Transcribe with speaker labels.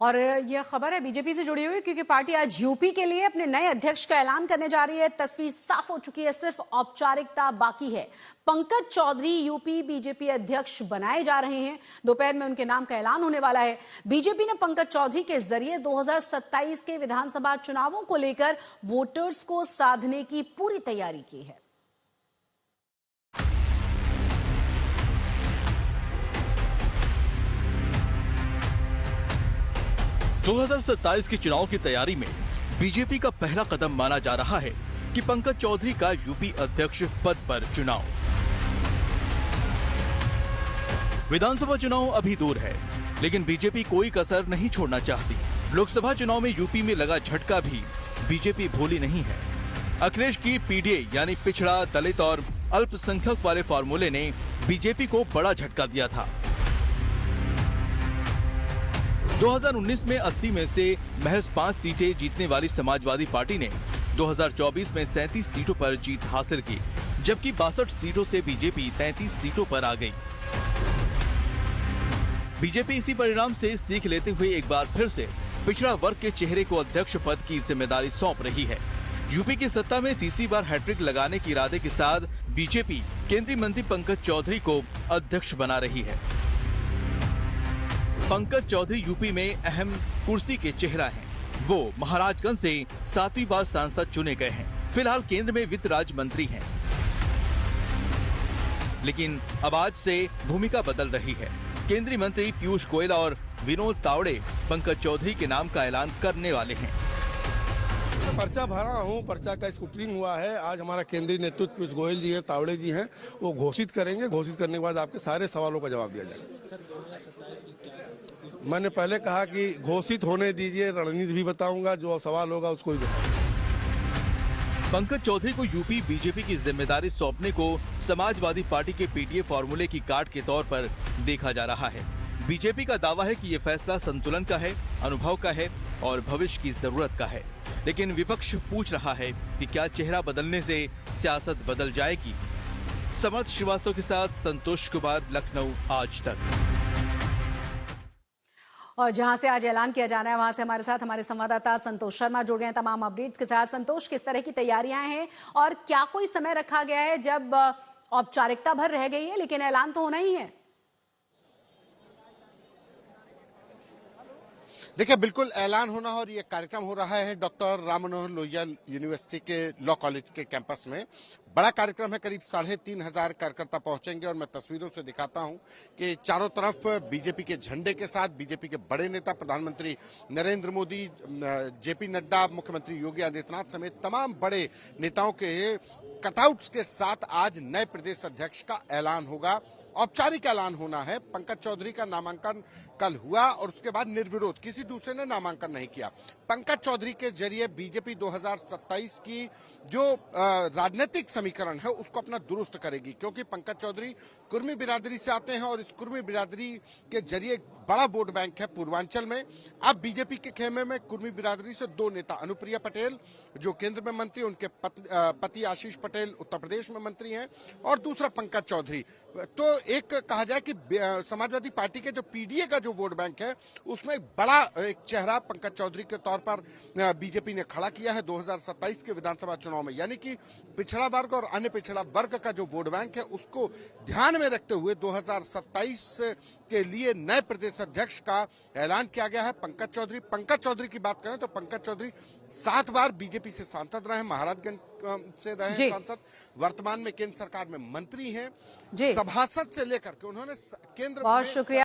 Speaker 1: और यह खबर है बीजेपी से जुड़ी हुई क्योंकि पार्टी आज यूपी के लिए अपने नए अध्यक्ष का ऐलान करने जा रही है। तस्वीर साफ हो चुकी है, सिर्फ औपचारिकता बाकी है। पंकज चौधरी यूपी बीजेपी अध्यक्ष बनाए जा रहे हैं। दोपहर में उनके नाम का ऐलान होने वाला है। बीजेपी ने पंकज चौधरी के जरिए 2027 के विधानसभा चुनावों को लेकर वोटर्स को साधने की पूरी तैयारी की है।
Speaker 2: 2027 के चुनाव की तैयारी में बीजेपी का पहला कदम माना जा रहा है कि पंकज चौधरी का यूपी अध्यक्ष पद पर चुनाव। विधानसभा चुनाव अभी दूर है, लेकिन बीजेपी कोई कसर नहीं छोड़ना चाहती। लोकसभा चुनाव में यूपी में लगा झटका भी बीजेपी भूली नहीं है। अखिलेश की पीडीए यानी पिछड़ा, दलित और अल्पसंख्यक वाले फॉर्मूले ने बीजेपी को बड़ा झटका दिया था। 2019 में 80 में से महज 5 सीटें जीतने वाली समाजवादी पार्टी ने 2024 में 37 सीटों पर जीत हासिल की, जबकि 62 सीटों से बीजेपी 33 सीटों पर आ गई। बीजेपी इसी परिणाम से सीख लेते हुए एक बार फिर से पिछड़ा वर्ग के चेहरे को अध्यक्ष पद की जिम्मेदारी सौंप रही है। यूपी की सत्ता में तीसरी बार हैट्रिक लगाने के इरादे के साथ बीजेपी केंद्रीय मंत्री पंकज चौधरी को अध्यक्ष बना रही है। पंकज चौधरी यूपी में अहम कुर्सी के चेहरा हैं। वो महाराजगंज से 7वीं बार सांसद चुने गए हैं। फिलहाल केंद्र में वित्त राज्य मंत्री हैं, लेकिन अब आज से भूमिका बदल रही है। केंद्रीय मंत्री पीयूष गोयल और विनोद तावड़े पंकज चौधरी के नाम का ऐलान करने वाले हैं।
Speaker 3: पर्चा भरा हूँ, पर्चा का स्क्रूटनिंग हुआ है। आज हमारा केंद्रीय नेतृत्व पीयूष गोयल जी है, तावड़े जी हैं, वो घोषित करेंगे। घोषित करने के बाद आपके सारे सवालों का जवाब दिया जाएगा। मैंने पहले कहा कि घोषित होने दीजिए, रणनीति भी बताऊंगा, जो सवाल होगा उसको ही बताऊंगा।
Speaker 2: पंकज चौधरी को यूपी बीजेपी की जिम्मेदारी सौंपने को समाजवादी पार्टी के पीडीए फॉर्मूले की काट के तौर पर देखा जा रहा है। बीजेपी का दावा है कि ये फैसला संतुलन का है, अनुभव का है और भविष्य की जरूरत का है। लेकिन विपक्ष पूछ रहा है कि क्या चेहरा बदलने से सियासत बदल जाएगी। समर्थ श्रीवास्तव के साथ संतोष कुमार, लखनऊ आज तक।
Speaker 1: और जहां से आज ऐलान किया जा रहा है वहां से हमारे साथ हमारे संवाददाता संतोष शर्मा जुड़ गए हैं तमाम अपडेट्स के साथ। संतोष, किस तरह की तैयारियां हैं और क्या कोई समय रखा गया है जब औपचारिकता भर रह गई है लेकिन ऐलान तो होना ही है?
Speaker 4: देखिए, बिल्कुल ऐलान होना और ये कार्यक्रम हो रहा है डॉक्टर राम मनोहर लोहिया यूनिवर्सिटी के लॉ कॉलेज के कैंपस में। बड़ा कार्यक्रम है, करीब 3,500 कार्यकर्ता पहुंचेंगे और मैं तस्वीरों से दिखाता हूं कि चारों तरफ बीजेपी के झंडे के साथ बीजेपी के बड़े नेता प्रधानमंत्री नरेंद्र मोदी, जेपी नड्डा, मुख्यमंत्री योगी आदित्यनाथ समेत तमाम बड़े नेताओं के कटआउट्स के साथ आज नए प्रदेश अध्यक्ष का ऐलान होगा। औपचारिक ऐलान होना है। पंकज चौधरी का नामांकन कल हुआ और उसके बाद निर्विरोध किसी दूसरे ने नामांकन नहीं किया। पंकज चौधरी के जरिए बीजेपी 2027 की जो राजनीतिक समीकरण है उसको अपना दुरुस्त करेगी, क्योंकि पंकज चौधरी कुर्मी बिरादरी से आते हैं और इस कुर्मी बिरादरी के जरिए बड़ा वोट बैंक है पूर्वांचल में। अब बीजेपी के खेमे में कुर्मी बिरादरी से 2 नेता, अनुप्रिया पटेल जो केंद्र में मंत्री, उनके पति आशीष पटेल उत्तर प्रदेश में मंत्री हैं, और दूसरा पंकज चौधरी। तो एक कहा जाए कि समाजवादी पार्टी के जो पीडीए का जो वोट बैंक है उसमें बड़ा एक चेहरा पंकज चौधरी के तौर पर बीजेपी ने खड़ा किया है 2027 के विधानसभा चुनाव में। यानी कि पिछड़ा वर्ग और अन्य पिछड़ा वर्ग का जो वोट बैंक है उसको ध्यान में रखते हुए 2027 के लिए नए प्रदेश अध्यक्ष का ऐलान किया गया है। पंकज चौधरी की बात करें तो पंकज चौधरी 7 बार बीजेपी से सांसद रहे, महाराजगंज से रहे सांसद, वर्तमान में केंद्र सरकार में मंत्री हैं। सभासद से लेकर के उन्होंने केंद्र
Speaker 1: बहुत शुक्रिया।